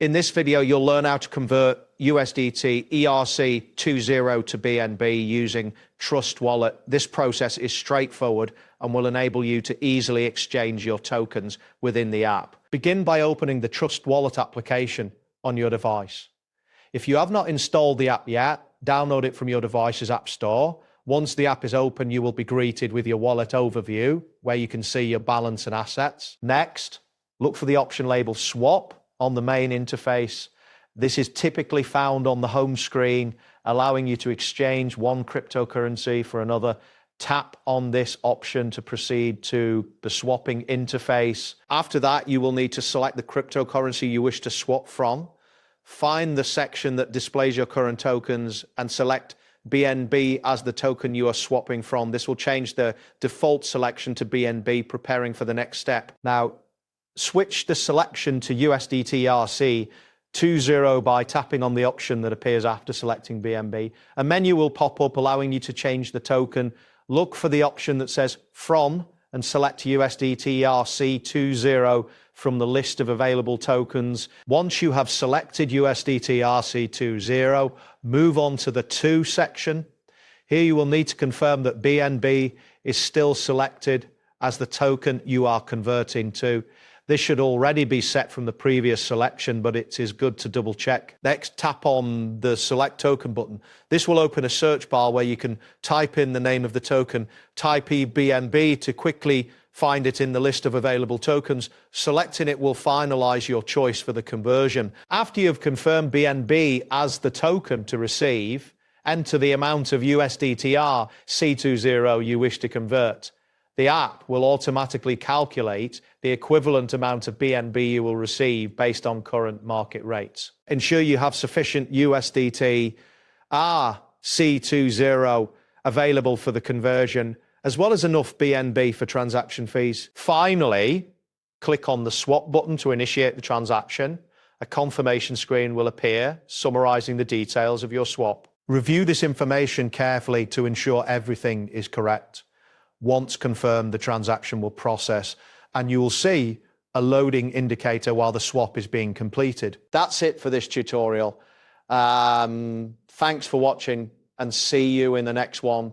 In this video, you'll learn how to convert USDT ERC20 to BNB using Trust Wallet. This process is straightforward and will enable you to easily exchange your tokens within the app. Begin by opening the Trust Wallet application on your device. If you have not installed the app yet, download it from your device's app store. Once the app is open, you will be greeted with your wallet overview, where you can see your balance and assets. Next, look for the option labeled Swap on the main interface. This is typically found on the home screen, allowing you to exchange one cryptocurrency for another. Tap on this option to proceed to the swapping interface. After that, you will need to select the cryptocurrency you wish to swap from. Find the section that displays your current tokens and select BNB as the token you are swapping from. This will change the default selection to BNB, preparing for the next step. Now, switch the selection to USDT ERC20 by tapping on the option that appears after selecting BNB. A menu will pop up allowing you to change the token. Look for the option that says From and select USDT ERC20 from the list of available tokens. Once you have selected USDT ERC20, move on to the To section. Here you will need to confirm that BNB is still selected as the token you are converting to. This should already be set from the previous selection, but it is good to double check. Next, tap on the Select Token button. This will open a search bar where you can type in the name of the token, type BNB to quickly find it in the list of available tokens. Selecting it will finalize your choice for the conversion. After you've confirmed BNB as the token to receive, enter the amount of USDT ERC20 you wish to convert. The app will automatically calculate the equivalent amount of BNB you will receive based on current market rates. Ensure you have sufficient USDT ERC20 available for the conversion, as well as enough BNB for transaction fees. Finally, click on the Swap button to initiate the transaction. A confirmation screen will appear summarizing the details of your swap. Review this information carefully to ensure everything is correct. Once confirmed, the transaction will process and you will see a loading indicator while the swap is being completed. That's it for this tutorial. Thanks for watching and see you in the next one.